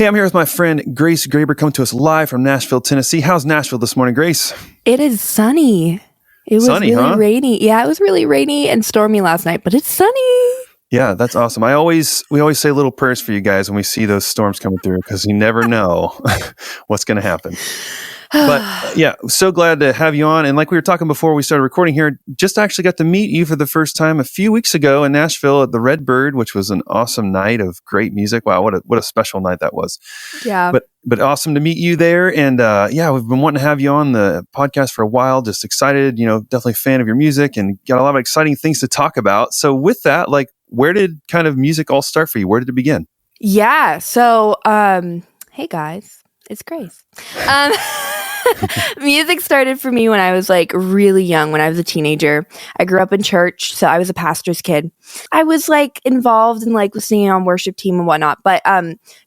Hey, I'm here with my friend Grace Graber, coming to us live from Nashville, Tennessee. How's Nashville this morning, Grace? It is sunny. It was Sunny, really huh? rainy. Yeah, it was really rainy and stormy last night, but it's sunny. Yeah, that's awesome. We always say little prayers for you guys when we see those storms coming through, because you never know what's going to happen. But yeah, so glad to have you on. And like we were talking before we started recording here, just actually got to meet you for the first time a few weeks ago in Nashville at the Red Bird, which was an awesome night of great music. Wow, what a special night that was. Yeah. But awesome to meet you there. And yeah, we've been wanting to have you on the podcast for a while. Just excited, definitely a fan of your music and got a lot of exciting things to talk about. So with that, like, where did kind of music all start for you? Where did it begin? Yeah. So, hey guys, it's Grace. Music started for me when I was like really young, when I was a teenager. I grew up in church, so I was a pastor's kid. I was like involved in like singing on worship team and whatnot, but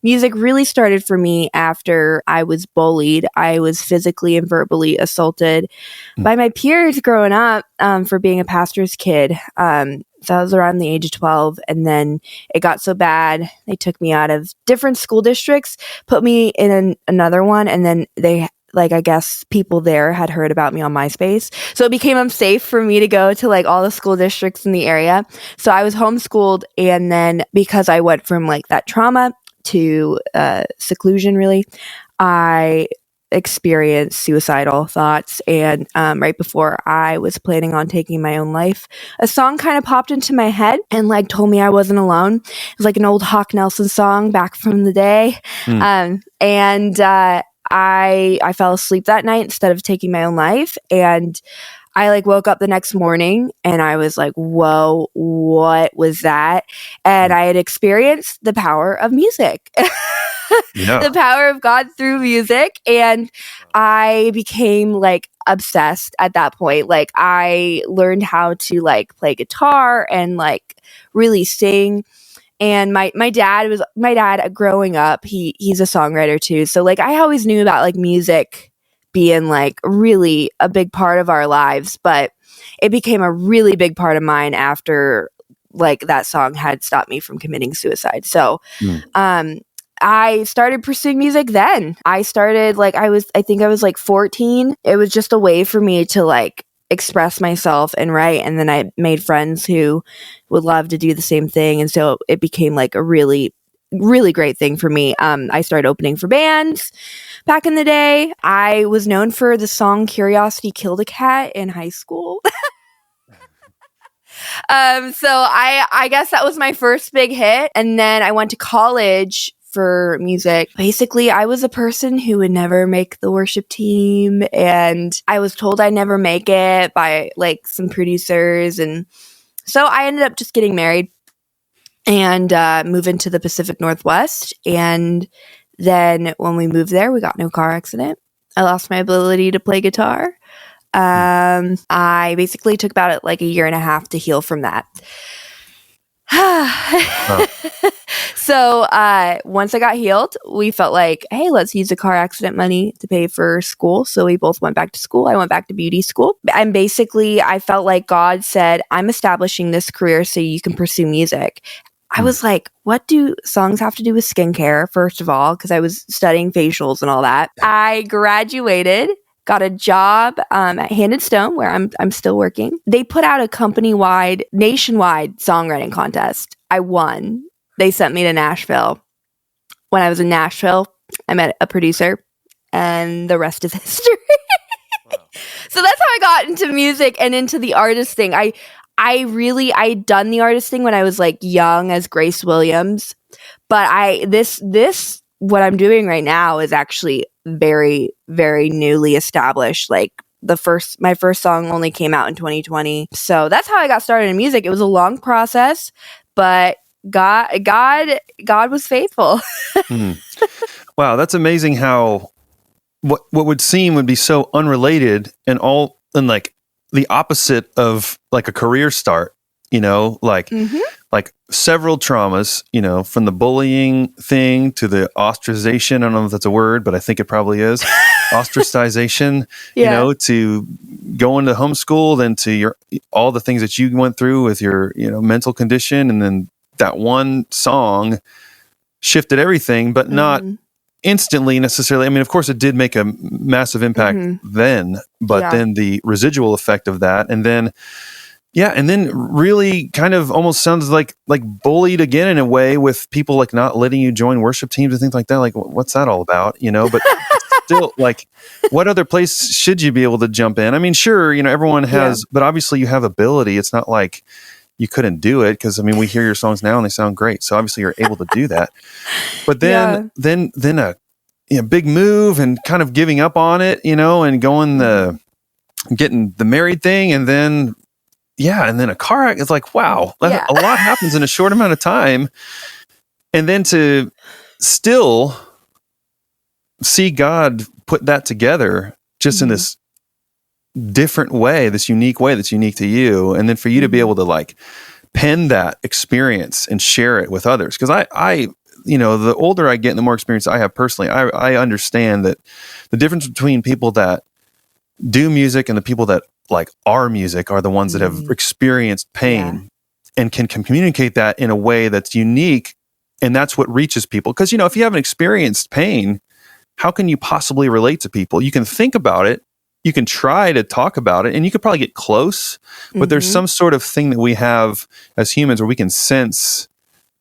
music really started for me after I was bullied. I was physically and verbally assaulted by my peers growing up for being a pastor's kid. So I was around the age of 12, and then it got so bad, they took me out of different school districts, put me in another one, and then they, I guess people there had heard about me on MySpace. So it became unsafe for me to go to like all the school districts in the area. So I was homeschooled, and then because I went from like that trauma to seclusion, really, I experienced suicidal thoughts. And right before I was planning on taking my own life, a song kind of popped into my head and like told me I wasn't alone. It was like an old Hawk Nelson song back from the day. I fell asleep that night instead of taking my own life. And I like woke up the next morning and I was like, whoa, what was that? And I had experienced the power of music. The power of God through music. And I became like obsessed at that point. Like I learned how to like play guitar and like really sing. And my dad growing up, he's a songwriter too. So like I always knew about like music being like really a big part of our lives, but it became a really big part of mine after like that song had stopped me from committing suicide. So I started pursuing music then. I started like I think I was like 14. It was just a way for me to like express myself and write. And then I made friends who would love to do the same thing. And so it became like a really, really great thing for me. I started opening for bands back in the day. I was known for the song Curiosity Killed a Cat in high school. So I guess that was my first big hit. And then I went to college for music. Basically, I was a person who would never make the worship team, and I was told I'd never make it by like some producers. And so I ended up just getting married and moving to the Pacific Northwest. And then when we moved there, we got in a car accident. I lost my ability to play guitar. I basically took about like a year and a half to heal from that. So once I got healed, we felt like, hey, let's use the car accident money to pay for school. So we both went back to school. I went back to beauty school. And basically, I felt like God said, I'm establishing this career so you can pursue music. I was like, what do songs have to do with skincare, first of all? Because I was studying facials and all that. I graduated, got a job at Hand and Stone, where I'm still working. They put out a company-wide, nationwide songwriting contest. I won. They sent me to Nashville. When I was in Nashville, I met a producer, and the rest is history. Wow. So that's how I got into music and into the artist thing. I'd done the artist thing when I was like young as Grace Williams, but this what I'm doing right now is actually very, very newly established. Like my first song only came out in 2020. So that's how I got started in music. It was a long process, but God was faithful. Wow, that's amazing how what would seem would be so unrelated and like the opposite of like a career start, like several traumas, from the bullying thing to the ostracization. I don't know if that's a word, but I think it probably is. Ostracization, to going to homeschool, then to all the things that you went through with your, mental condition. And then that one song shifted everything, but not instantly necessarily. I mean, of course, it did make a massive impact then, but then the residual effect of that, and then really kind of almost sounds like bullied again in a way, with people like not letting you join worship teams and things like that. Like, what's that all about? But still, like, what other place should you be able to jump in? I mean, sure, everyone has, but obviously you have ability. It's not like you couldn't do it, because I mean, we hear your songs now and they sound great. So obviously you're able to do that. But then a big move and kind of giving up on it, and getting the married thing, and then a car accident. It's like, wow, a lot happens in a short amount of time. And then to still see God put that together just in this different way, this unique way that's unique to you. And then for you to be able to like pen that experience and share it with others. Because I the older I get and the more experience I have personally, I understand that the difference between people that do music and the people that like our music are the ones that have experienced pain and can communicate that in a way that's unique. And that's what reaches people. Because, if you haven't experienced pain, how can you possibly relate to people? You can think about it, you can try to talk about it, and you could probably get close, but there's some sort of thing that we have as humans where we can sense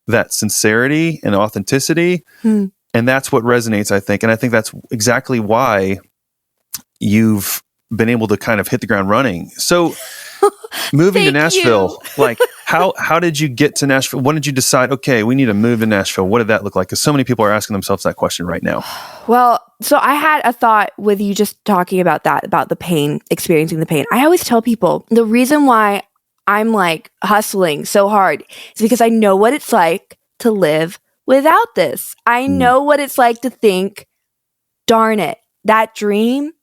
that sincerity and authenticity. And that's what resonates, I think. And I think that's exactly why you've been able to kind of hit the ground running. So moving to Nashville, like how did you get to Nashville? When did you decide, okay, we need to move to Nashville? What did that look like? Because so many people are asking themselves that question right now. Well, so I had a thought with you just talking about that, about the pain, experiencing the pain. I always tell people the reason why I'm like hustling so hard is because I know what it's like to live without this. I know what it's like to think, darn it, that dream's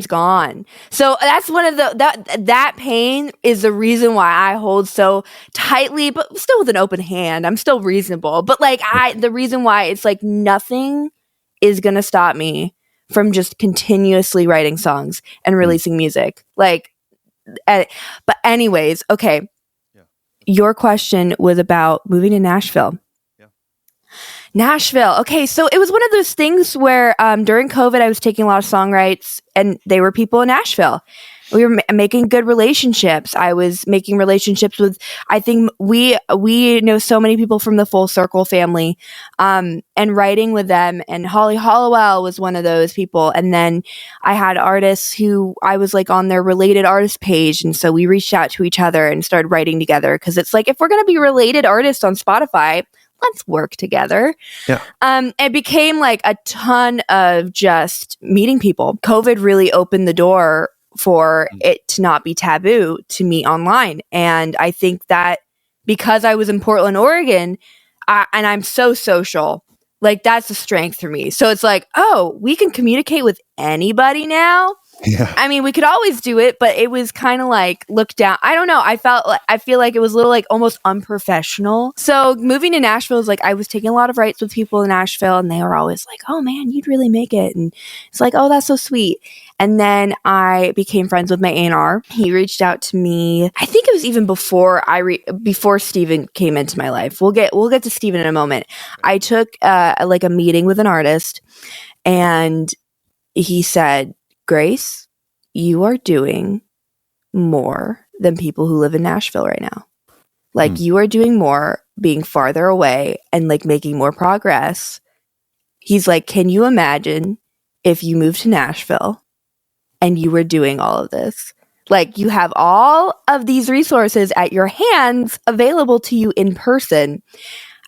gone. So that's one of that pain is the reason why I hold so tightly, but still with an open hand. I'm still reasonable, but like the reason why it's like nothing is going to stop me from just continuously writing songs and releasing music. Like, but anyways, okay. Yeah. Your question was about moving to Nashville. Nashville. Okay, so it was one of those things where during COVID, I was taking a lot of songwrites, and they were people in Nashville. We were making good relationships. I was making relationships with, I think we know so many people from the Full Circle family, and writing with them. And Holly Hollowell was one of those people. And then I had artists who I was like on their related artist page. And so we reached out to each other and started writing together. Cause it's like, if we're going to be related artists on Spotify, let's work together. Yeah. It became like a ton of just meeting people. COVID really opened the door for it to not be taboo to meet online. And I think that because I was in Portland, Oregon, and I'm so social, like that's a strength for me. So it's like, oh, we can communicate with anybody now. Yeah. I mean, we could always do it, but it was kind of like looked down. I don't know. I feel like it was a little like almost unprofessional. So moving to Nashville is like, I was taking a lot of writes with people in Nashville, and they were always like, oh man, you'd really make it. And it's like, oh, that's so sweet. And then I became friends with my A&R. He reached out to me. I think it was even before before Steven came into my life. We'll get to Steven in a moment. I took like a meeting with an artist, and he said, Grace, you are doing more than people who live in Nashville right now. Like you are doing more being farther away and like making more progress. He's like, can you imagine if you moved to Nashville and you were doing all of this? Like you have all of these resources at your hands available to you in person.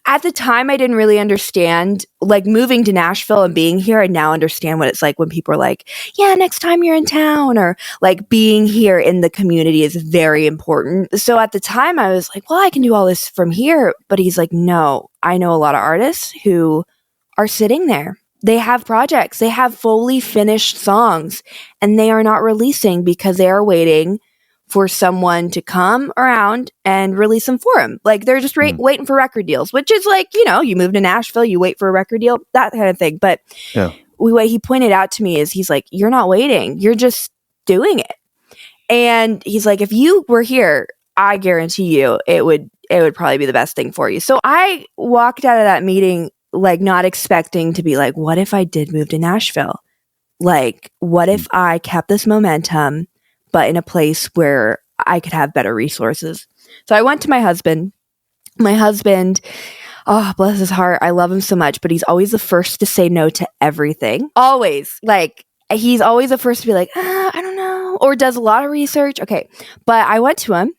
At the time, I didn't really understand, like moving to Nashville and being here. I now understand what it's like when people are like, yeah, next time you're in town, or like being here in the community is very important. So at the time I was like, well, I can do all this from here. But he's like, no, I know a lot of artists who are sitting there. They have projects, they have fully finished songs, and they are not releasing because they are waiting for someone to come around and release them for them. Like they're just waiting for record deals, which is like, you move to Nashville, you wait for a record deal, that kind of thing. But what he pointed out to me is he's like, you're not waiting, you're just doing it. And he's like, if you were here, I guarantee you it would probably be the best thing for you. So I walked out of that meeting like not expecting to be like, what if I did move to Nashville? Like, what if I kept this momentum, but in a place where I could have better resources? So I went to my husband. My husband, oh, bless his heart, I love him so much, but he's always the first to say no to everything. Always. Like, he's always the first to be like, I don't know, or does a lot of research. Okay. But I went to him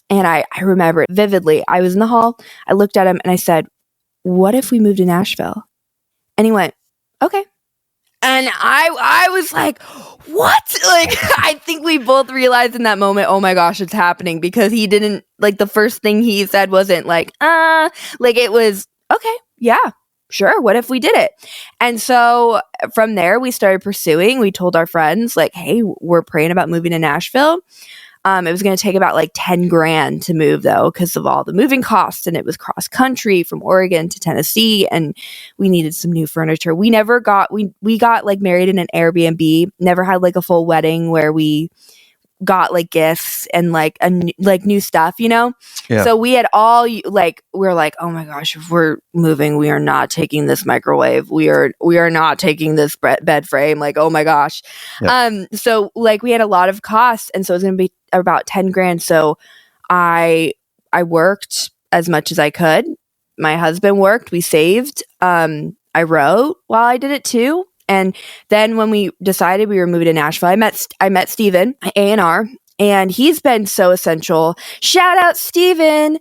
and I remember it vividly. I was in the hall. I looked at him and I said, what if we moved to Nashville? And he went, okay. And I was like, what? Like, I think we both realized in that moment, oh my gosh, it's happening, because he didn't, like, the first thing he said wasn't like, like, it was, okay, yeah, sure. What if we did it? And so from there, we started pursuing. We told our friends, like, hey, we're praying about moving to Nashville. It was going to take about like 10 grand to move, though, because of all the moving costs. And it was cross country from Oregon to Tennessee. And we needed some new furniture. We never got, we got like married in an Airbnb, never had like a full wedding where we got like gifts and like like new stuff, you know? Yeah. So we had all like, we're like, oh my gosh, if we're moving, we are not taking this microwave. We are not taking this bed frame. Like, oh my gosh. Yeah. So like we had a lot of costs, and so it was going to be about 10 grand. So I worked as much as I could. My husband worked, we saved. I wrote while I did it too. And then when we decided we were moving to Nashville, I met Steven, A&R, and he's been so essential. Shout out Steven.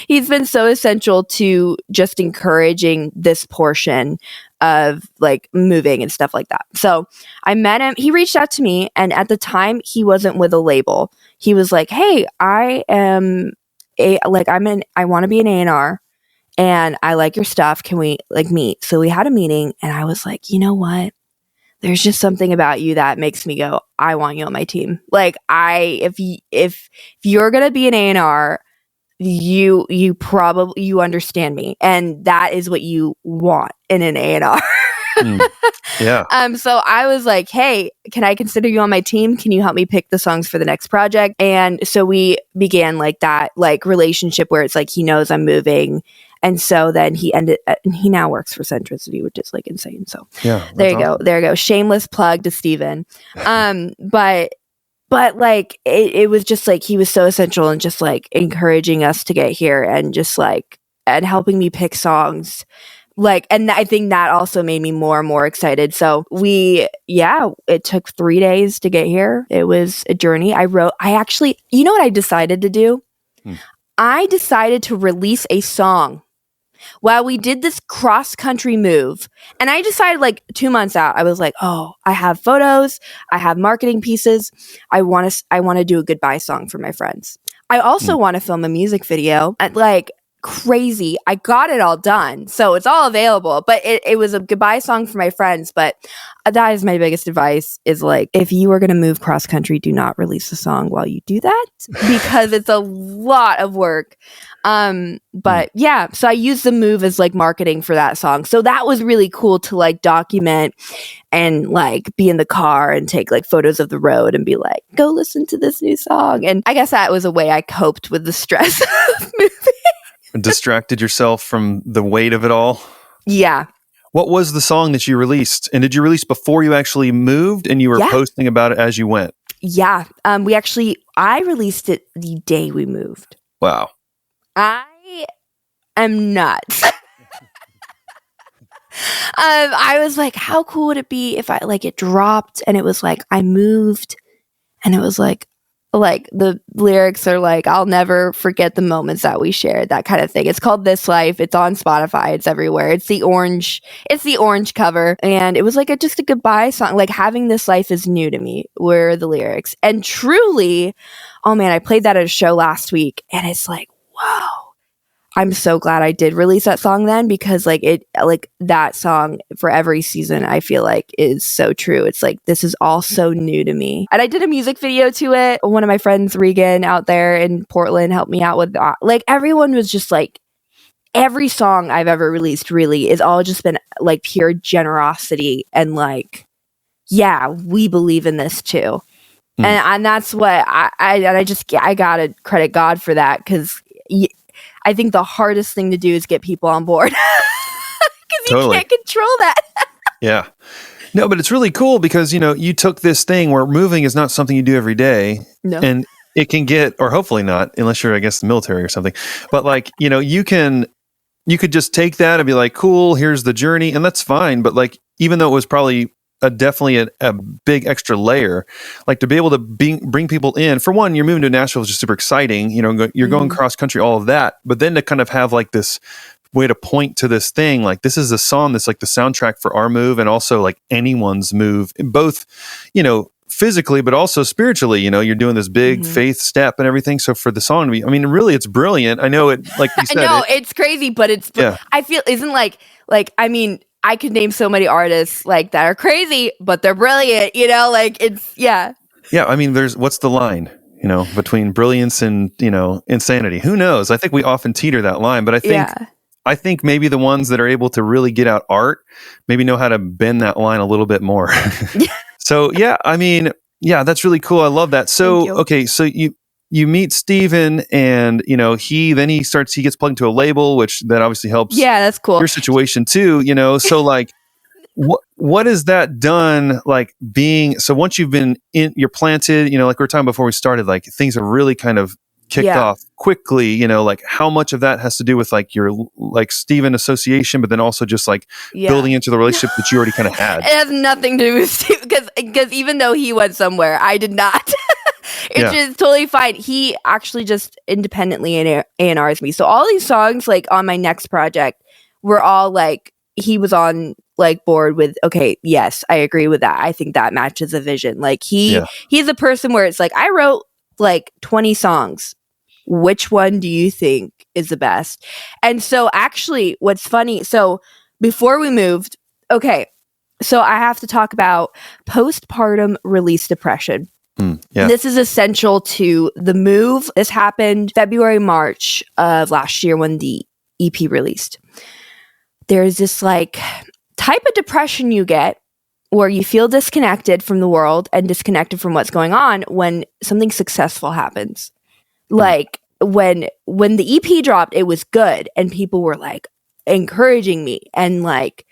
He's been so essential to just encouraging this portion of like moving and stuff like that. So I met him. He reached out to me, and at the time he wasn't with a label. He was like, hey, I want to be an A&R. And I like your stuff. Can we like meet? So we had a meeting, and I was like, you know what? There's just something about you that makes me go, I want you on my team. Like if you're going to be an A&R, you understand me. And that is what you want in an A&R. Yeah. So I was like, hey, can I consider you on my team? Can you help me pick the songs for the next project? And so we began like that, like relationship where it's like, he knows I'm moving. And so then he now works for Centricity, which is like insane. So Yeah, there you awesome. go. There you go. Shameless plug to Steven. But like it was just like, he was so essential and just like encouraging us to get here and just like, and helping me pick songs. Like, and I think that also made me more and more excited. So it took 3 days to get here. It was a journey. You know what I decided to do? I decided to release a song while we did this cross-country move. And I decided like 2 months out, I was like, oh, I have photos, I have marketing pieces. I want to do a goodbye song for my friends. I also want to film a music video. Like crazy. I got it all done. So it's all available, but it was a goodbye song for my friends. But that is my biggest advice, is like, if you are going to move cross country, do not release a song while you do that, because it's a lot of work. But yeah, so I used the move as like marketing for that song. So that was really cool to like document and like be in the car and take like photos of the road and be like, go listen to this new song. And I guess that was a way I coped with the stress of moving. Distracted yourself from the weight of it all. Yeah. What was the song that you released? And did you release before you actually moved, and you were posting about it as you went? Yeah. I released it the day we moved. Wow. I am nuts. I was like, how cool would it be if it dropped and it was like, I moved, and it was like the lyrics are like, I'll never forget the moments that we shared, that kind of thing. It's called This Life. It's on Spotify. It's everywhere. It's the orange cover. And it was like just a goodbye song. Like, having this life is new to me were the lyrics. And truly, oh man, I played that at a show last week, and it's like, whoa. I'm so glad I did release that song then, because that song for every season, I feel like, is so true. It's like, this is all so new to me. And I did a music video to it. One of my friends, Regan, out there in Portland, helped me out with that. Like, everyone was just like, every song I've ever released really is all just been like pure generosity and like, yeah, we believe in this too. And that's what I gotta credit God for that, because I think the hardest thing to do is get people on board because Totally. you can't control that. Yeah. No, but it's really cool because, you took this thing where moving is not something you do every day. No. And it can get, or hopefully not, unless you're, I guess, the military or something. But like, you could just take that and be like, cool, here's the journey. And that's fine. But like, even though it was probably definitely a big extra layer, like to be able to bring people in, for one, you're moving to Nashville is just super exciting. You're going cross country, all of that. But then to kind of have like this way to point to this thing, like this is a song that's like the soundtrack for our move and also like anyone's move, both, physically, but also spiritually. You're doing this big faith step and everything. So for the song to be, really, it's brilliant. I know it, like you said. No, it's crazy, but it's, I feel, isn't like, I could name so many artists like that are crazy, but they're brilliant, like it's, yeah. Yeah. What's the line, between brilliance and, insanity? Who knows? I think we often teeter that line, but I think maybe the ones that are able to really get out art maybe know how to bend that line a little bit more. So, that's really cool. I love that. So, okay. So you meet Steven and, he gets plugged into a label, which that obviously helps. Yeah, that's cool. Your situation too, so like, what has that done? Like so once you've been you're planted, like we were talking before we started, like things are really kind of kicked off quickly, like how much of that has to do with like your like Steven association, but then also just like building into the relationship that you already kind of had. It has nothing to do with Steven because even though he went somewhere, I did not. It's just totally fine. He actually just independently A&Rs me. So all these songs like on my next project were all like, he was on like board with, okay, yes, I agree with that. I think that matches the vision. Like he's a person where it's like, I wrote like 20 songs. Which one do you think is the best? And so actually what's funny, so before we moved, okay, so I have to talk about postpartum release depression. This is essential to the move. This happened February, March of last year when the EP released. There's this like type of depression you get where you feel disconnected from the world and disconnected from what's going on when something successful happens. Like when the EP dropped, it was good and people were like encouraging me and like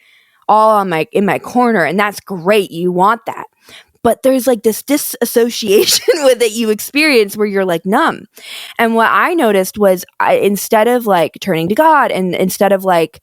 all in my corner, and that's great. You want that. But there's like this disassociation with it you experience where you're like numb. And what I noticed was instead of like turning to God and instead of like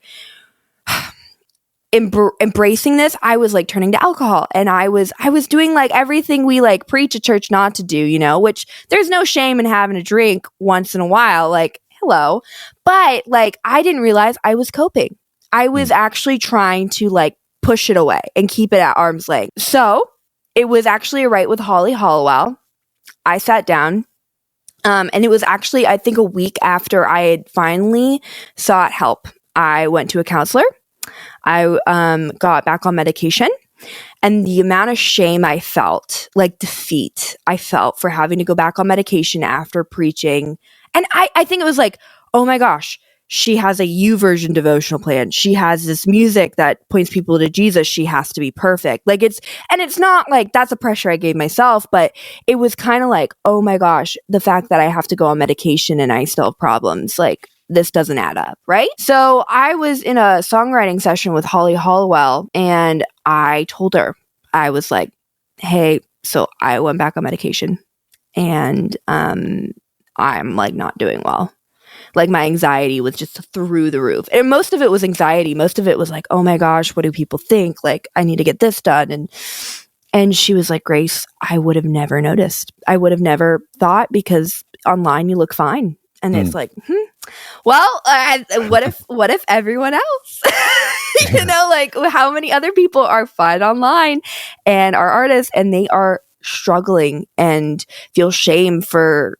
embracing this, I was like turning to alcohol, and I was doing like everything we like preach at church not to do, which there's no shame in having a drink once in a while, like hello. But like I didn't realize I was coping. I was actually trying to like push it away and keep it at arm's length. So it was actually a write with Holly Hollowell. I sat down, and it was actually, I think, a week after I had finally sought help. I went to a counselor. I got back on medication, and the amount of shame I felt, like defeat I felt for having to go back on medication after preaching. And I think it was like, oh my gosh, she has a YouVersion devotional plan. She has this music that points people to Jesus. She has to be perfect. Like it's not like that's a pressure I gave myself, but it was kind of like, oh my gosh, the fact that I have to go on medication and I still have problems, like this doesn't add up, right? So I was in a songwriting session with Holly Hollowell, and I told her, I was like, hey, so I went back on medication and I'm like not doing well. Like my anxiety was just through the roof. And most of it was anxiety. Most of it was like, oh my gosh, what do people think? Like I need to get this done. And she was like, Grace, I would have never noticed. I would have never thought because online you look fine. And it's like, well, what if everyone else, like how many other people are fine online and are artists and they are struggling and feel shame for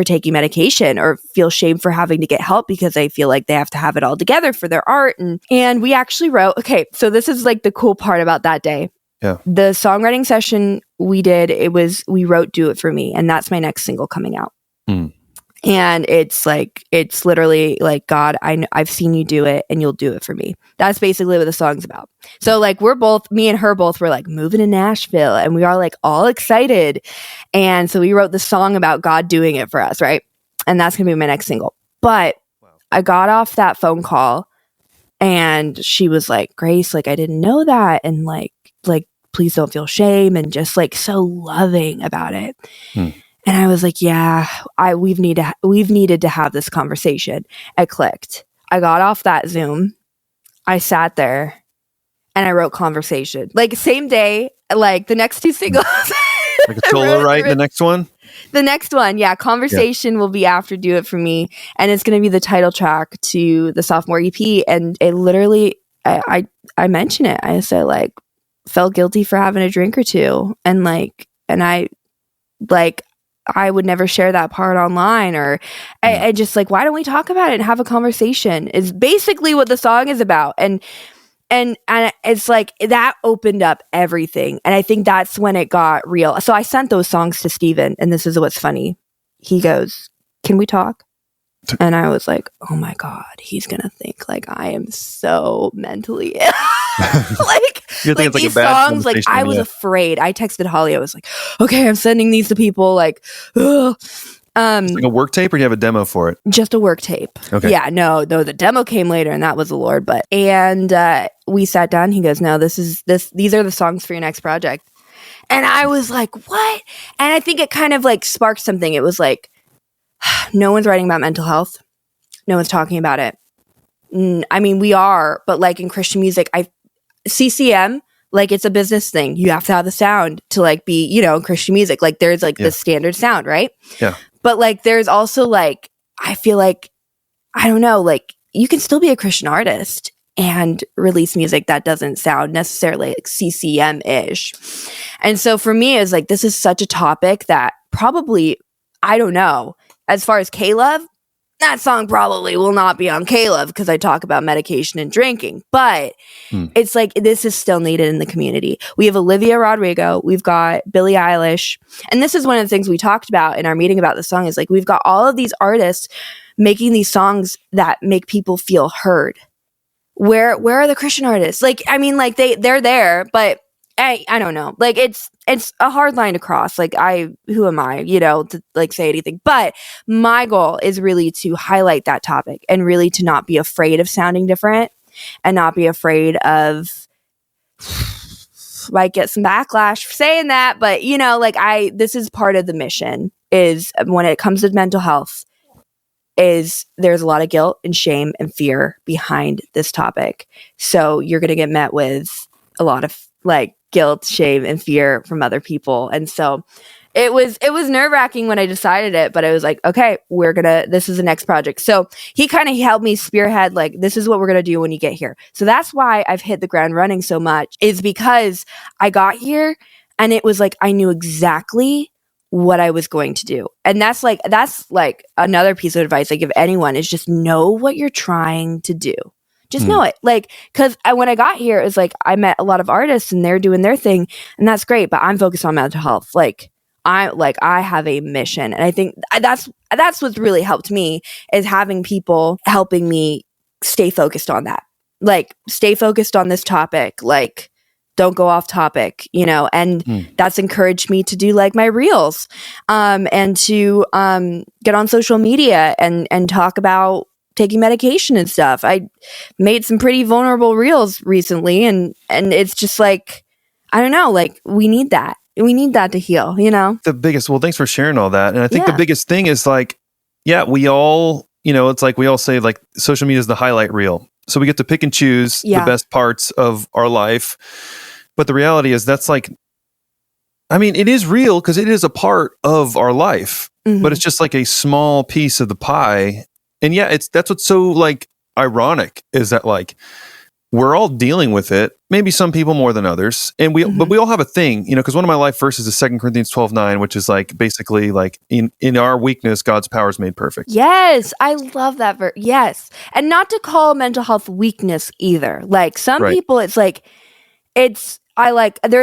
taking medication or feel shame for having to get help because they feel like they have to have it all together for their art. And we actually wrote, okay, so this is like the cool part about that day. Yeah. The songwriting session we did, we wrote Do It For Me, and that's my next single coming out. And it's literally like, God, I've seen you do it and you'll do it for me. That's basically what the song's about. So like me and her both were like moving to Nashville and we are like all excited. And so we wrote the song about God doing it for us, right? And that's going to be my next single. But I got off that phone call and she was like, Grace, like, I didn't know that. And like, please don't feel shame, and just like so loving about it. And I was like, yeah, we've needed to have this conversation. It clicked. I got off that Zoom. I sat there and I wrote Conversation. Like same day, like the next two singles. Like a solo, right? The next one? The next one, yeah. Conversation will be after Do It For Me. And it's going to be the title track to the sophomore EP. And it literally, I mention it. I said, like, felt guilty for having a drink or two. And like, and I would never share that part online, or I just like, why don't we talk about it and have a conversation is basically what the song is about. And it's like that opened up everything. And I think that's when it got real. So I sent those songs to Steven, and this is what's funny. He goes, can we talk? And I was like, oh my God, he's going to think like I am so mentally ill. Like, you think like it's like these a bad songs, like I was afraid. I texted Holly. I was like, okay, I'm sending these to people. Like, ugh. It's like a work tape, or do you have a demo for it? Just a work tape. Okay. Yeah, no, the demo came later, and that was the Lord. But we sat down. He goes, no, these are the songs for your next project. And I was like, what? And I think it kind of like sparked something. It was like, no one's writing about mental health. No one's talking about it. I mean, we are, but like in Christian music, CCM, like it's a business thing. You have to have the sound to like be, Christian music. Like there's like the standard sound, right? Yeah. But like there's also like, I feel like, I don't know, like you can still be a Christian artist and release music that doesn't sound necessarily like CCM-ish. And so for me, it's like, this is such a topic that probably, I don't know, as far as K-Love, that song probably will not be on K-Love because I talk about medication and drinking. But it's like, this is still needed in the community. We have Olivia Rodrigo. We've got Billie Eilish. And this is one of the things we talked about in our meeting about the song is like, we've got all of these artists making these songs that make people feel heard. Where are the Christian artists? Like, I mean, like they're there, but I don't know. Like it's a hard line to cross. Like who am I, to like say anything? But my goal is really to highlight that topic and really to not be afraid of sounding different and not be afraid of might get some backlash for saying that. But this is part of the mission is when it comes to mental health is there's a lot of guilt and shame and fear behind this topic. So you're going to get met with a lot of like guilt, shame, and fear from other people. And so it was nerve-wracking when I decided it, but I was like, okay, this is the next project. So he kind of helped me spearhead, like, this is what we're going to do when you get here. So that's why I've hit the ground running so much, is because I got here and it was like, I knew exactly what I was going to do. And that's like another piece of advice I give anyone is just know what you're trying to do. Just know it. Like, cause when I got here, it was like, I met a lot of artists and they're doing their thing and that's great, but I'm focused on mental health. Like I have a mission. And I think that's what's really helped me is having people helping me stay focused on that. Like stay focused on this topic. Like don't go off topic, and that's encouraged me to do like my reels, and to, get on social media and talk about taking medication and stuff. I made some pretty vulnerable reels recently and it's just like, I don't know, like we need that. We need that to heal, Thanks for sharing all that. And I think the biggest thing is like, we all, it's like we all say like social media is the highlight reel. So we get to pick and choose the best parts of our life. But the reality is that's like, I mean, it is real because it is a part of our life, but it's just like a small piece of the pie. And that's what's so like ironic is that like we're all dealing with it. Maybe some people more than others, and but we all have a thing, because one of my life verses is 2 Corinthians 12:9, which is like basically like in our weakness, God's power is made perfect. Yes, I love that verse. Yes, and not to call mental health weakness either. Like some people, it's like there's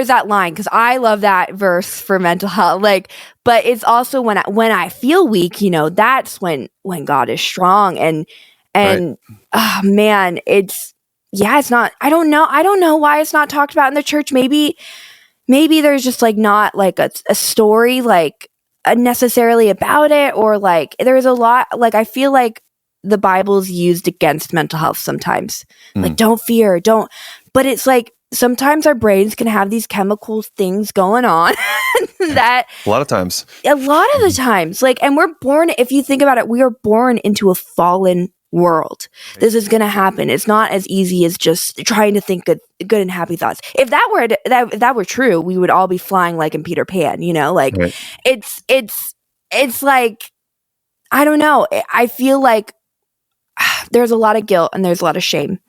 that line because I love that verse for mental health. Like, but it's also when I feel weak, that's when God is strong and oh man, it's not. I don't know why it's not talked about in the church. Maybe there's just like not like a story like necessarily about it, or like there's a lot like I feel like the Bible's used against mental health sometimes. Mm. Like, don't fear, don't. But it's like sometimes our brains can have these chemical things going on that A lot of times. a lot of the times, like, and we're born, if you think about it, we are born into a fallen world. This is going to happen. It's not as easy as just trying to think good and happy thoughts. If that were true, we would all be flying like in Peter Pan, you know, like Right. it's like, I don't know. I feel like there's a lot of guilt and there's a lot of shame,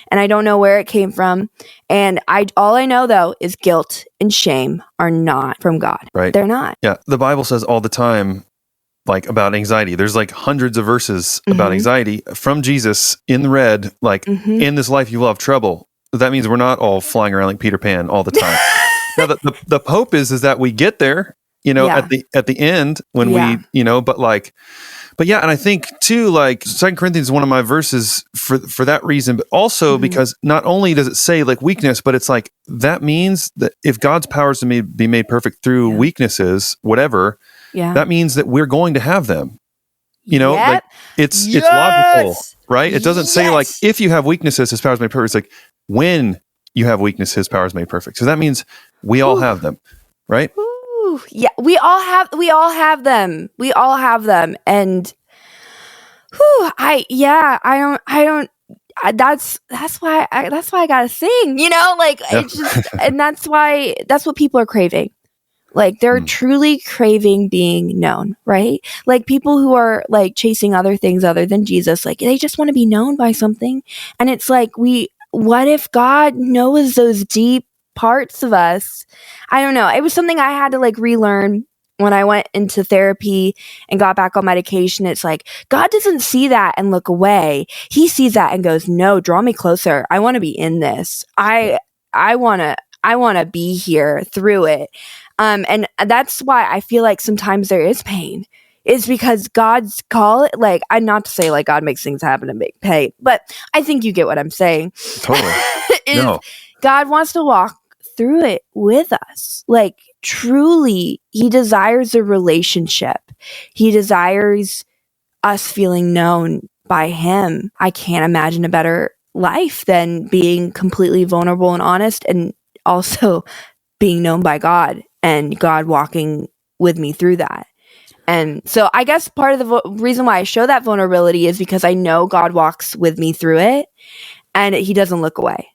and I don't know where it came from. And all I know though is guilt and shame are not from God. Right. They're not. Yeah. The Bible says all the time, like, about anxiety. There's like hundreds of verses about anxiety from Jesus in the red, like, in this life you will have trouble. That means we're not all flying around like Peter Pan all the time. Now, the hope is that we get there, you know, at the end when we, you know, but yeah, and I think too, like 2 Corinthians is one of my verses for that reason, but also because not only does it say like weakness, but it's like, that means that if God's powers to be made perfect through weaknesses, whatever, that means that we're going to have them. You know, like it's logical, right? It doesn't say like, if you have weaknesses, his powers made perfect. It's like, when you have weakness, his powers made perfect. So that means we all have them, right? Yeah, we all have them. We all have them. And I don't that's why I gotta sing, you know, like it's just, and that's what people are craving. Like they're truly craving being known, right? Like people who are like chasing other things other than Jesus, like they just want to be known by something. And it's like, what if God knows those deep parts of us? I don't know. It was something I had to like relearn when I went into therapy and got back on medication. It's like, God doesn't see that and look away. He sees that and goes, no, draw me closer. I want to be in this. I want to be here through it. And that's why I feel like sometimes there is pain. Is because God's call, like, I'm not to say like God makes things happen and make pain, but I think you get what I'm saying. Totally. No. God wants to walk through it with us. Like truly, he desires a relationship. He desires us feeling known by him. I can't imagine a better life than being completely vulnerable and honest, and also being known by God and God walking with me through that. And so I guess part of the reason why I show that vulnerability is because I know God walks with me through it and he doesn't look away.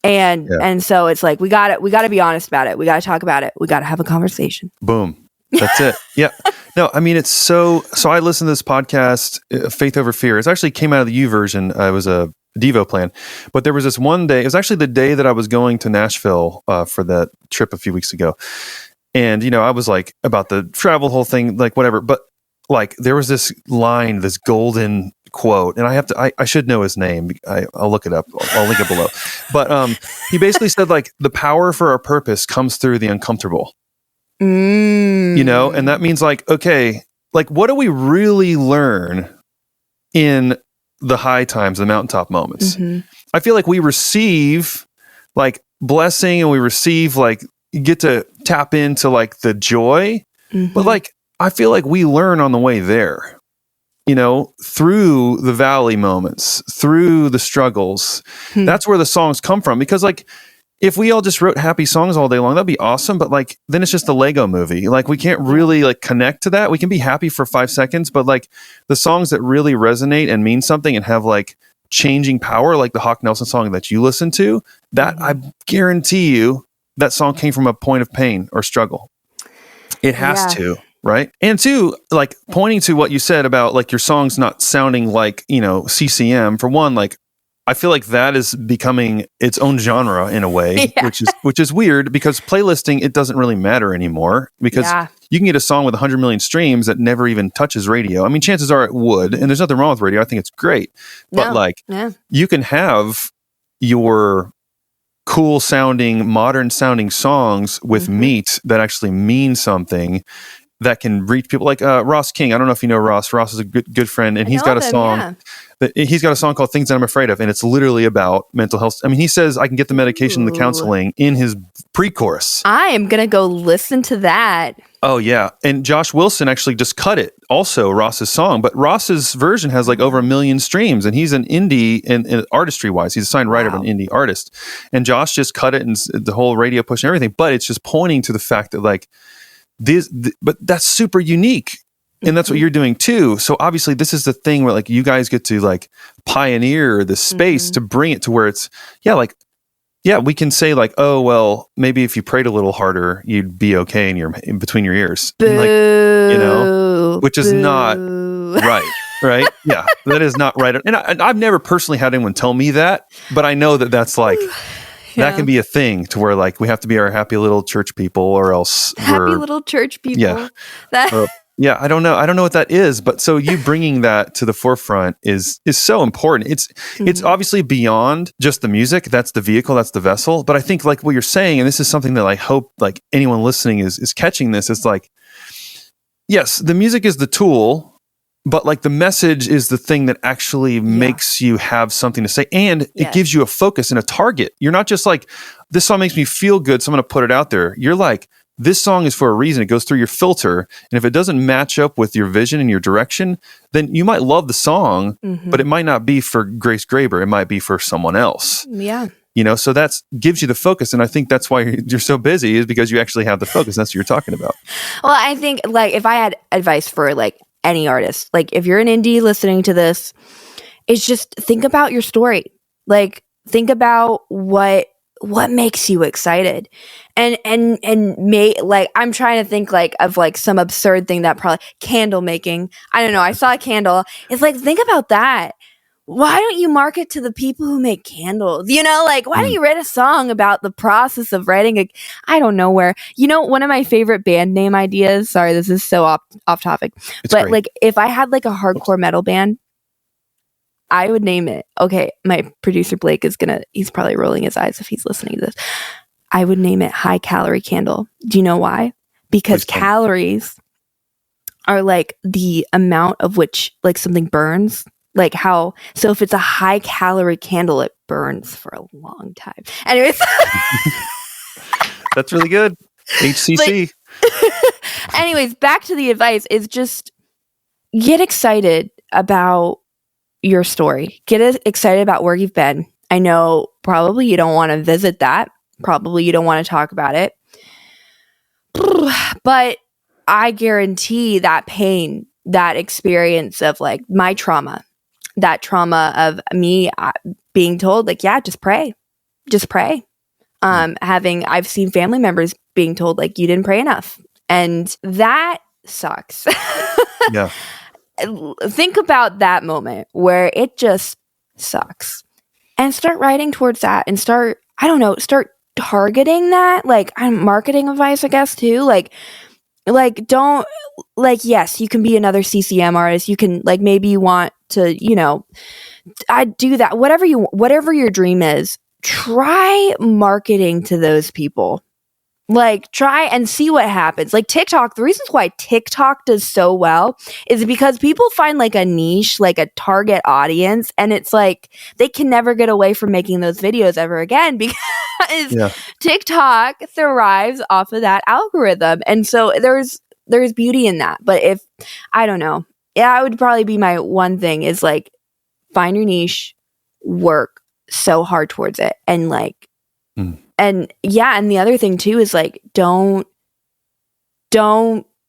And so it's like, we got to be honest about it. We got to talk about it. We got to have a conversation. Boom. That's it. Yeah. No, I mean, it's so I listened to this podcast, Faith Over Fear. It actually came out of the U version. It was a Devo plan, but there was this one day, it was actually the day that I was going to Nashville for that trip a few weeks ago. And, you know, I was like about the travel whole thing, like whatever, but like there was this line, this golden quote, and I should know his name. I'll look it up. I'll link it below. But he basically said like, the power for our purpose comes through the uncomfortable. You know, and that means like, okay, like what do we really learn in the high times, the mountaintop moments? I feel like we receive like blessing and we receive like, you get to tap into like the joy, but like, I feel like we learn on the way there, you know, through the valley moments, through the struggles. That's where the songs come from. Because like, if we all just wrote happy songs all day long, that'd be awesome. But like, then it's just a Lego movie. Like we can't really like connect to that. We can be happy for 5 seconds, but like the songs that really resonate and mean something and have like changing power, like the Hawk Nelson song that you listen to, that I guarantee you that song came from a point of pain or struggle. It has to, right? And two, like pointing to what you said about like your songs not sounding like, you know, CCM. For one, like I feel like that is becoming its own genre in a way, which is weird because playlisting, it doesn't really matter anymore because you can get a song with 100 million streams that never even touches radio. I mean, chances are it would, and there's nothing wrong with radio. I think it's great, but you can have your cool sounding, modern sounding songs with meat that actually mean something that can reach people like Ross King. I don't know if you know Ross. Ross is a good friend, and he's got a song. He's got a song called "Things That I'm Afraid Of," and it's literally about mental health. I mean, he says I can get the medication, the counseling in his pre-chorus. I am gonna go listen to that. Oh yeah, and Josh Wilson actually just cut it. Also, Ross's song, but Ross's version has like over 1 million streams, and he's an indie and artistry wise, he's a signed writer of an indie artist. And Josh just cut it and the whole radio push and everything. But it's just pointing to the fact that like but that's super unique. And that's what you're doing too. So obviously this is the thing where like you guys get to like pioneer the space to bring it to where it's, we can say like, oh, well, maybe if you prayed a little harder, you'd be okay in between your ears. Boo, like, which is not right. Right. Yeah. That is not right. And I've never personally had anyone tell me that, but I know that that's like, that can be a thing to where like we have to be our happy little church people or else happy little church people. Yeah. I don't know. I don't know what that is, but so you bringing that to the forefront is so important. It's obviously beyond just the music. That's the vehicle. That's the vessel. But I think like what you're saying, and this is something that I hope like anyone listening is catching this. It's like, yes, the music is the tool, but like the message is the thing that actually makes you have something to say. And it gives you a focus and a target. You're not just like, this song makes me feel good, so I'm going to put it out there. You're like, this song is for a reason. It goes through your filter. And if it doesn't match up with your vision and your direction, then you might love the song, but it might not be for Grace Graber. It might be for someone else. Yeah. So that's gives you the focus. And I think that's why you're so busy is because you actually have the focus. That's what you're talking about. Well, I think like if I had advice for like any artist, like if you're an indie listening to this, it's just think about your story. Like think about what makes you excited and like I'm trying to think like of like some absurd thing that probably candle making. I don't know. I saw a candle. It's like, think about that. Why don't you market to the people who make candles? Like why don't you write a song about the process of writing I don't know where, one of my favorite band name ideas. Sorry, this is so off topic, but great. Like if I had like a hardcore metal band, I would name it. Okay, my producer Blake he's probably rolling his eyes if he's listening to this. I would name it High Calorie Candle. Do you know why? Because calories are like the amount of which like something burns. Like so if it's a high calorie candle, it burns for a long time. Anyways. That's really good. HCC. Anyways, back to the advice is just get excited about your story. Get excited about where you've been. I know probably you don't want to visit that. Probably you don't want to talk about it. But I guarantee that pain, that experience of like my trauma, that trauma of me being told like, yeah, just pray. I've seen family members being told like, you didn't pray enough. And that sucks. Yeah. Think about that moment where it just sucks and start writing towards that and start targeting that. Like marketing advice, I guess too. Like don't like, yes, you can be another CCM artist. You can like, maybe you want to, I do that. Whatever your dream is, try marketing to those people. Like try and see what happens. Like TikTok, the reasons why TikTok does so well is because people find like a niche, like a target audience. And it's like, they can never get away from making those videos ever again because TikTok thrives off of that algorithm. And so there's beauty in that. But I don't know. Yeah, it would probably be my one thing is like, find your niche, work so hard towards it. And like, and the other thing too is like, don't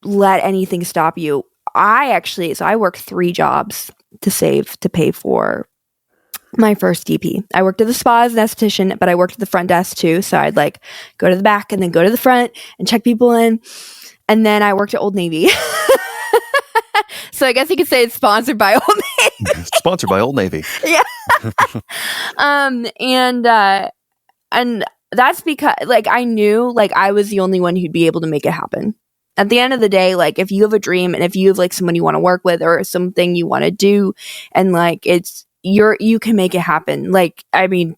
let anything stop you. I worked 3 jobs to pay for my first DP. I worked at the spa as an esthetician, but I worked at the front desk too. So I'd like go to the back and then go to the front and check people in. And then I worked at Old Navy. So I guess you could say it's sponsored by Old Navy. Sponsored by Old Navy. Yeah. And that's because like I knew like I was the only one who'd be able to make it happen. At the end of the day, like if you have a dream and if you have like someone you want to work with or something you want to do and like you can make it happen. Like, I mean,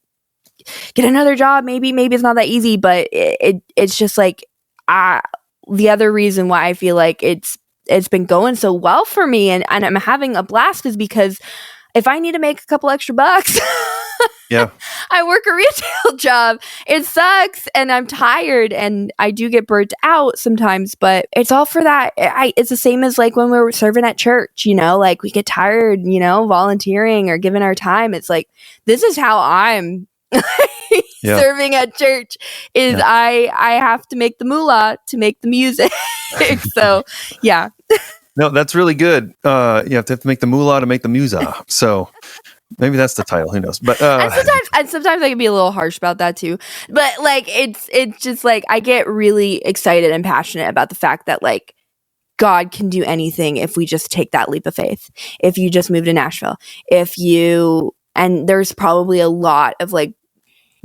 get another job, maybe it's not that easy, but it's just like the other reason why I feel like it's been going so well for me and I'm having a blast is because if I need to make a couple extra bucks, Yeah. I work a retail job. It sucks and I'm tired and I do get burnt out sometimes, but it's all for that. It's the same as like when we're serving at church, you know, like we get tired, you know, volunteering or giving our time. It's like, this is how I'm serving at church is I have to make the moolah to make the music. So, yeah. No, that's really good. You have to make the moolah to make the musa. So maybe that's the title. Who knows? But and sometimes I can be a little harsh about that too. But like it's just like I get really excited and passionate about the fact that like God can do anything if we just take that leap of faith. If you just move to Nashville, and there's probably a lot of like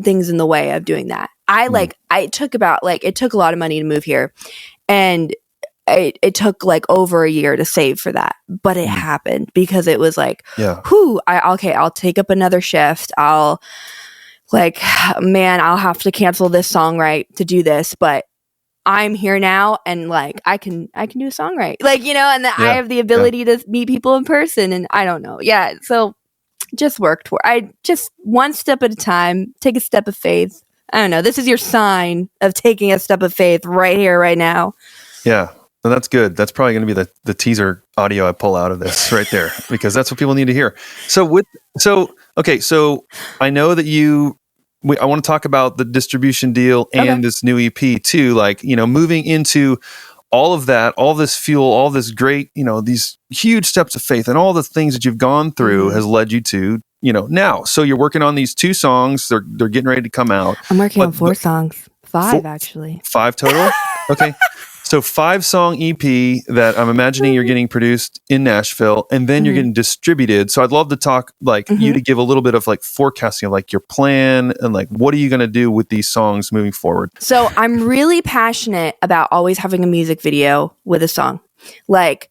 things in the way of doing that. It took a lot of money to move here, and it took like over a year to save for that, but it happened because it was like, I'll take up another shift. I'll have to cancel this songwrite to do this, but I'm here now and like I can do a songwrite, like, you know, and I have the ability to meet people in person and I don't know. Yeah. So just worked for, I just one step at a time, take a step of faith. I don't know. This is your sign of taking a step of faith right here, right now. Yeah. So that's good. That's probably going to be the teaser audio I pull out of this right there, because that's what people need to hear. So I know that I want to talk about the distribution deal and this new EP too. Like, you know, moving into all of that, all this fuel, all this great, you know, these huge steps of faith and all the things that you've gone through has led you to, you know, now. So you're working on these 2 songs. They're getting ready to come out. I'm working on 4 songs. 5 actually. 5 total? Okay. So 5-song EP that I'm imagining you're getting produced in Nashville, and then you're getting distributed. So I'd love to talk, like, you to give a little bit of like forecasting of like your plan and like what are you going to do with these songs moving forward? So I'm really passionate about always having a music video with a song. Like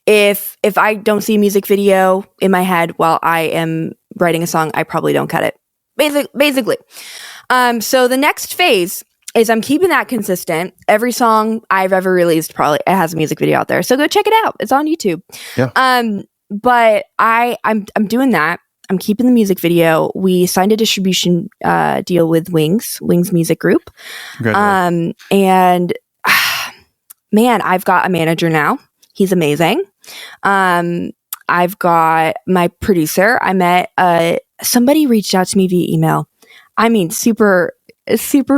if I don't see a music video in my head while I am writing a song, I probably don't cut it. Basically. So the next phase is I'm keeping that consistent. Every song I've ever released probably it has a music video out there. So go check it out. It's on YouTube. Yeah. But I'm doing that. I'm keeping the music video. We signed a distribution deal with Wings Music Group. And man, I've got a manager now. He's amazing. I've got my producer. I met somebody reached out to me via email. I mean, super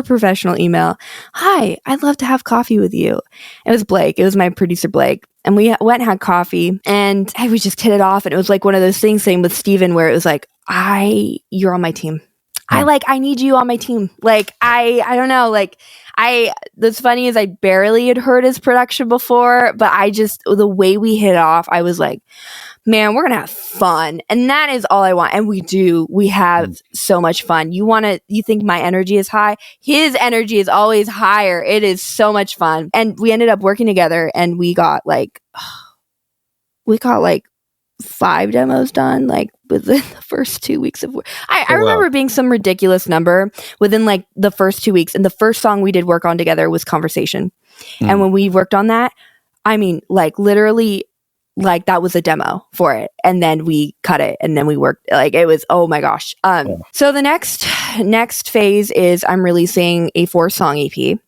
professional email. Hi, I'd love to have coffee with you. It was Blake. It was my producer, Blake. And we went and had coffee and we just hit it off. And it was like one of those things, same with Steven, where it was like, you're on my team. I need you on my team. Like, I don't know. Like, that's funny is I barely had heard his production before, but the way we hit off, I was like, man, we're going to have fun. And that is all I want. And we do. We have so much fun. You think my energy is high? His energy is always higher. It is so much fun. And we ended up working together and we got like 5 demos done, like within the first 2 weeks of work. I remember being some ridiculous number within like the first 2 weeks. And the first song we did work on together was Conversation. And when we worked on that, I mean, like literally, like that was a demo for it. And then we cut it and then we worked, like it was, oh my gosh. So the next phase is I'm releasing a 4-song EP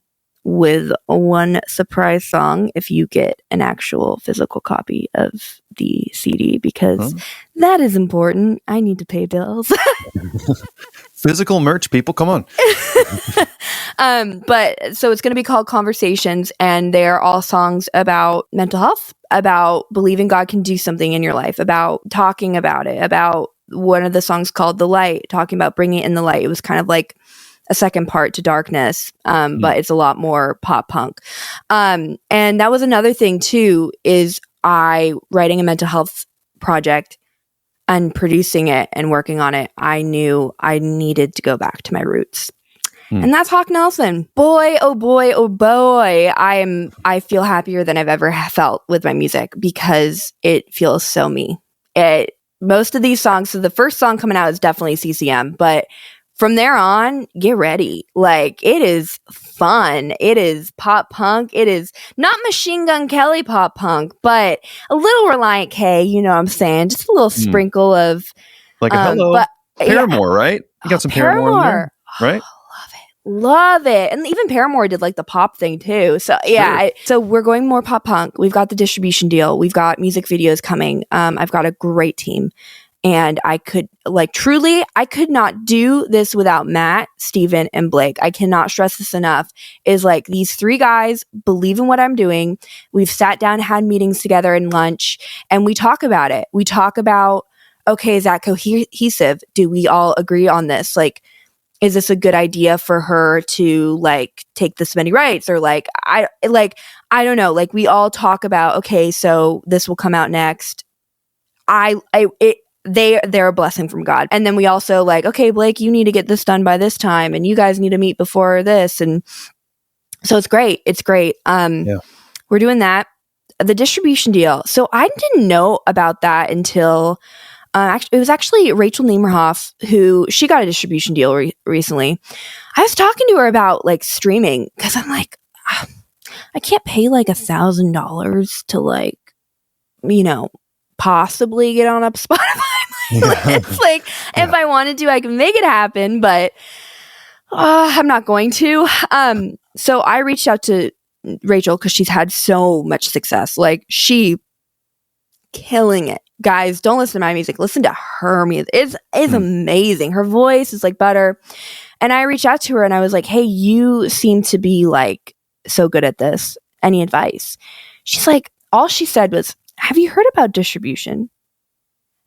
with 1 surprise song if you get an actual physical copy of the CD, because that is important. I need to pay bills. Physical merch, people, come on. But so it's going to be called Conversations, and they're all songs about mental health, about believing God can do something in your life, about talking about it, about one of the songs called The Light, talking about bringing it in the light. It was kind of like a second part to Darkness, but it's a lot more pop punk. And that was another thing too, is I writing a mental health project and producing it and working on it. I knew I needed to go back to my roots. And that's Hawk Nelson. Boy, oh boy, oh boy. I feel happier than I've ever felt with my music because it feels so me. Most of these songs, so the first song coming out is definitely CCM, but from there on, get ready. Like, it is fun. It is pop punk. It is not Machine Gun Kelly pop punk, but a little Reliant K, you know what I'm saying? Just a little sprinkle of like a hello. but Paramore, right? You got some Paramore in there, right? Love it. And even Paramore did like the pop thing too. So yeah, so we're going more pop punk. We've got the distribution deal. We've got music videos coming. I've got a great team. And I could I could not do this without Matt, Steven, and Blake. I cannot stress this enough. Is like, these three guys believe in what I'm doing. We've sat down, had meetings together and lunch, and we talk about it. We talk about, okay, is that cohesive? Do we all agree on this? Like, is this a good idea for her to like take this many rights? Or like, I don't know. Like, we all talk about, okay, so this will come out next. They're a blessing from God. And then we also like, okay, Blake, you need to get this done by this time, and you guys need to meet before this. And so it's great. We're doing that. The distribution deal. So I didn't know about that until it was actually Rachel Niemerhoff, who she got a distribution deal recently. I was talking to her about like streaming, because I'm like, I can't pay like $1,000 to like, you know, possibly get on a Spotify playlist. Like, if I wanted to, I can make it happen, but I'm not going to. So I reached out to Rachel because she's had so much success. Like, she killing it. Guys, don't listen to my music. Listen to her music. It's amazing. Her voice is like butter. And I reached out to her and I was like, hey, you seem to be like so good at this. Any advice? She's like, all she said was, have you heard about distribution?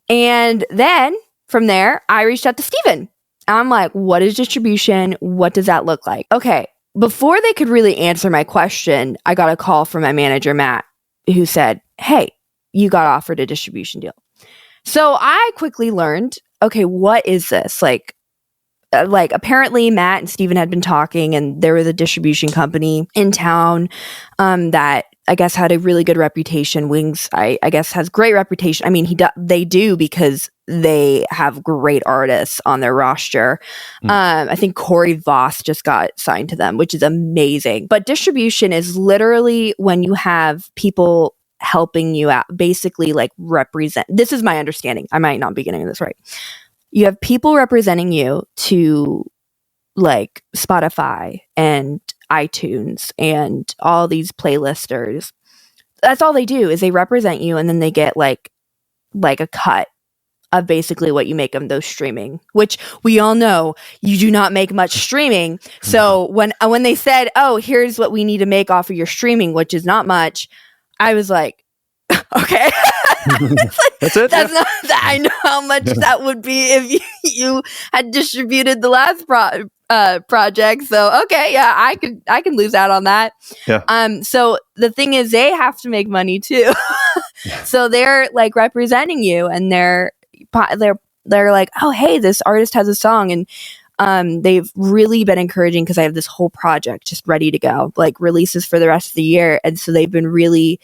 And then from there, I reached out to Steven. I'm like, what is distribution? What does that look like? Okay. Before they could really answer my question, I got a call from my manager, Matt, who said, hey, you got offered a distribution deal. So I quickly learned, okay, what is this? Like apparently Matt and Steven had been talking, and there was a distribution company in town that I guess had a really good reputation. Wings, I guess, has great reputation. I mean, they do, because they have great artists on their roster. I think Corey Voss just got signed to them, which is amazing. But distribution is literally when you have people helping you out, basically like represent. This is my understanding. I might not be getting this right. You have people representing you to like Spotify and iTunes and all these playlisters. That's all they do, is they represent you, and then they get like a cut of basically what you make of those streaming, which we all know you do not make much streaming. So when they said, oh, here's what we need to make off of your streaming, which is not much, I was like, okay. That's it. That's not that. I know how much that would be if you had distributed the last project. So okay, yeah, I can lose out on that. Yeah. So the thing is, they have to make money too. So they're like representing you, and they're like, oh, hey, this artist has a song, and they've really been encouraging, because I have this whole project just ready to go, like releases for the rest of the year, and so they've been really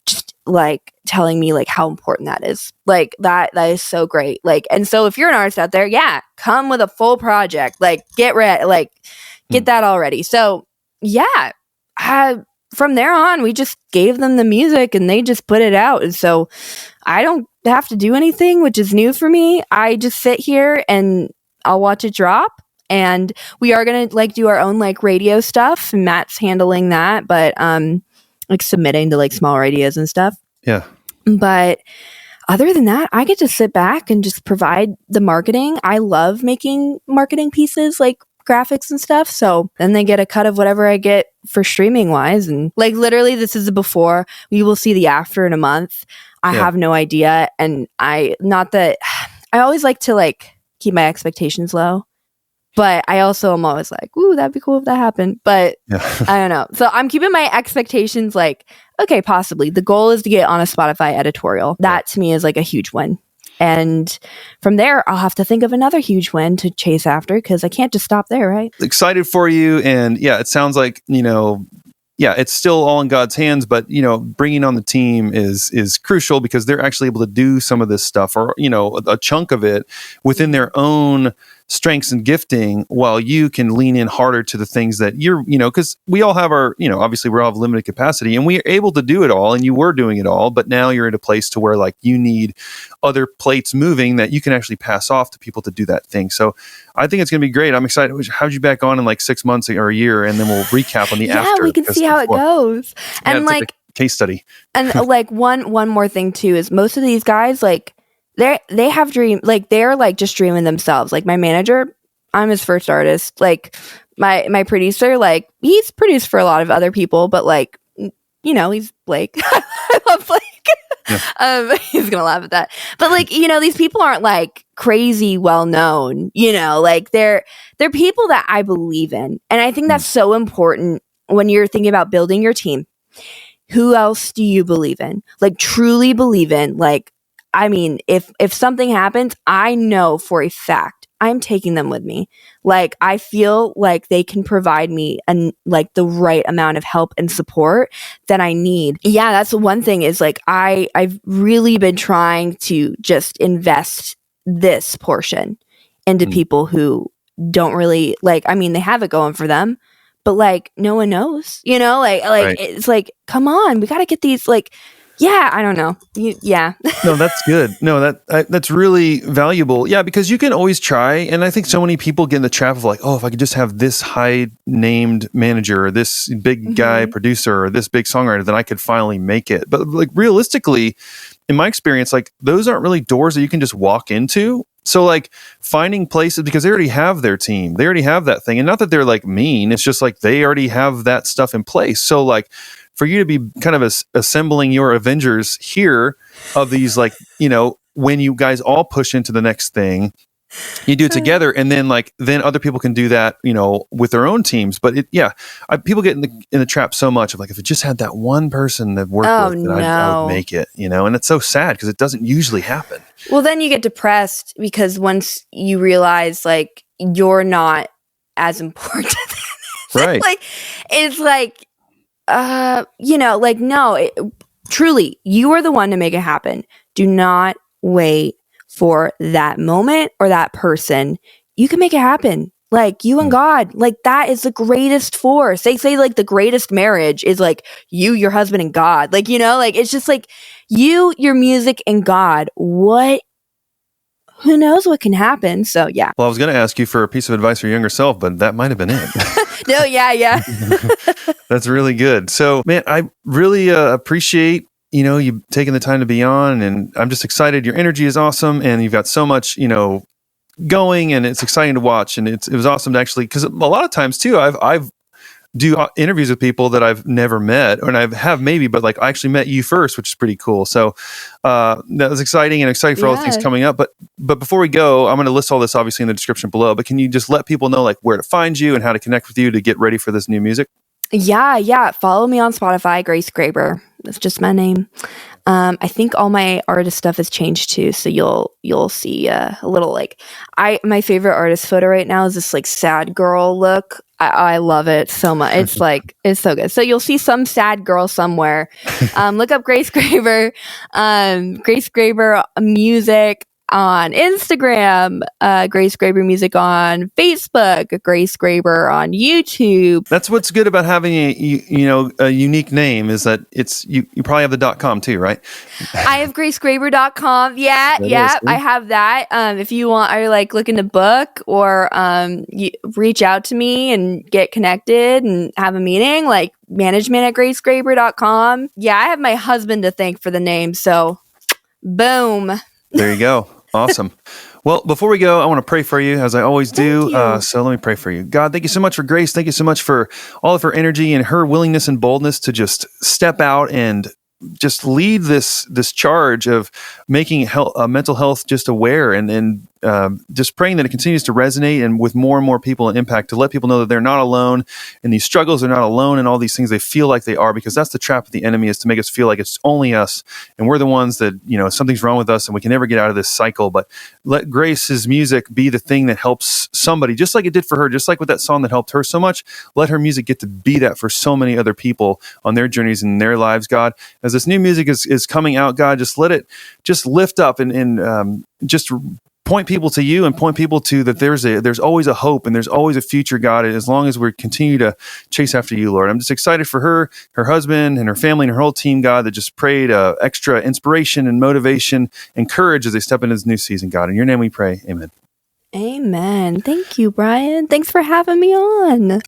just like telling me like how important that is. Like that is so great. Like, and so if you're an artist out there, yeah, come with a full project, like get ready, like get that all ready. So yeah, from there on, we just gave them the music and they just put it out. And so I don't have to do anything, which is new for me. I just sit here and I'll watch it drop. And we are going to like do our own like radio stuff. Matt's handling that, but like submitting to like small radios and stuff. Yeah. But other than that, I get to sit back and just provide the marketing. I love making marketing pieces, like graphics and stuff. So then they get a cut of whatever I get for streaming wise. And like literally, this is the before. We will see the after in a month. I have no idea. And I always like to like keep my expectations low. But I also am always like, ooh, that'd be cool if that happened. But I don't know. So I'm keeping my expectations like, okay, possibly. The goal is to get on a Spotify editorial. That to me is like a huge win. And from there, I'll have to think of another huge win to chase after, because I can't just stop there, right? Excited for you. And yeah, it sounds like, it's still all in God's hands, but bringing on the team is crucial, because they're actually able to do some of this stuff, or a chunk of it within their own strengths and gifting, while you can lean in harder to the things that you're, because we all have our, obviously we all have limited capacity, and we are able to do it all, and you were doing it all, but now you're at a place to where like you need other plates moving that you can actually pass off to people to do that thing. So I think it's going to be great. I'm excited. Have you back on in like 6 months or a year, and then we'll recap on the after. Yeah, we can see how it goes. And like case study. And like one more thing too is most of these guys, like they have dream, like they're like just dreaming themselves. Like my manager, I'm his first artist. Like my producer, like he's produced for a lot of other people, but like, he's Blake. I love Blake. Yeah. He's gonna laugh at that. But like, these people aren't like crazy well known, like they're people that I believe in. And I think that's so important when you're thinking about building your team. Who else do you believe in? Like truly believe in? Like, I mean, if something happens, I know for a fact I'm taking them with me. Like, I feel like they can provide me like the right amount of help and support that I need. Yeah, that's the one thing is like I've really been trying to just invest this portion into people who don't really like, I mean, they have it going for them, but like no one knows, like right. It's like, come on, we got to get these like, yeah, I don't know. Yeah. No, that's good. No, that's really valuable. Yeah, because you can always try. And I think so many people get in the trap of like, oh, if I could just have this high named manager or this big guy producer or this big songwriter, then I could finally make it. But like realistically, in my experience, like those aren't really doors that you can just walk into. So like finding places, because they already have their team, they already have that thing. And not that they're like mean, it's just like they already have that stuff in place. So like for you to be kind of assembling your Avengers here of these like, when you guys all push into the next thing, you do it together, and then other people can do that, with their own teams. But people get in the trap so much of like, if it just had that one person that worked with, then I would make it, and it's so sad because it doesn't usually happen. Well, then you get depressed because once you realize like you're not as important, right? Like it's like, like no, truly, you are the one to make it happen. Do not wait for that moment or that person. You can make it happen. Like you and God, like that is the greatest force. They say like the greatest marriage is like you, your husband, and God. Like, like it's just like you, your music, and God. Who knows what can happen? So yeah. Well, I was going to ask you for a piece of advice for your younger self, but that might have been it. No, yeah. That's really good. So man, I really appreciate you taking the time to be on, and I'm just excited. Your energy is awesome, and you've got so much, going, and it's exciting to watch. And it was awesome to actually, because a lot of times too, I've do interviews with people that I've never met, or I have maybe, but like I actually met you first, which is pretty cool. So that was exciting, and exciting for all the things coming up. But before we go, I'm going to list all this obviously in the description below. But can you just let people know like where to find you and how to connect with you to get ready for this new music? Yeah. Follow me on Spotify, Grace Graber. That's just my name. I think all my artist stuff has changed too, so you'll see a little like my favorite artist photo right now is this like sad girl look. I love it so much. It's like it's so good. So you'll see some sad girl somewhere. Look up Grace Graber, Grace Graber music on Instagram, Grace Graber Music on Facebook, Grace Graber on YouTube. That's what's good about having a unique name is that it's you probably have the .com too, right? I have gracegraber.com. Yeah. I have that. If you want, are like looking to book or you reach out to me and get connected and have a meeting, like management at gracegraber.com. Yeah, I have my husband to thank for the name. So boom. There you go. Awesome. Well, before we go, I want to pray for you as I always do. So let me pray for you. God, thank you so much for Grace. Thank you so much for all of her energy and her willingness and boldness to just step out and just lead this charge of making mental health just aware and just praying that it continues to resonate and with more and more people and impact to let people know that they're not alone in these struggles. They're not alone in all these things they feel like they are, because that's the trap of the enemy, is to make us feel like it's only us and we're the ones that, something's wrong with us and we can never get out of this cycle. But let Grace's music be the thing that helps somebody, just like it did for her, just like with that song that helped her so much. Let her music get to be that for so many other people on their journeys and their lives, God. As this new music is coming out, God, just let it just lift up and just point people to you and point people to that there's always a hope and there's always a future, God, as long as we continue to chase after you, Lord. I'm just excited for her husband and her family and her whole team, God, that just prayed extra inspiration and motivation and courage as they step into this new season, God. In your name we pray. Amen. Amen. Thank you, Brian. Thanks for having me on.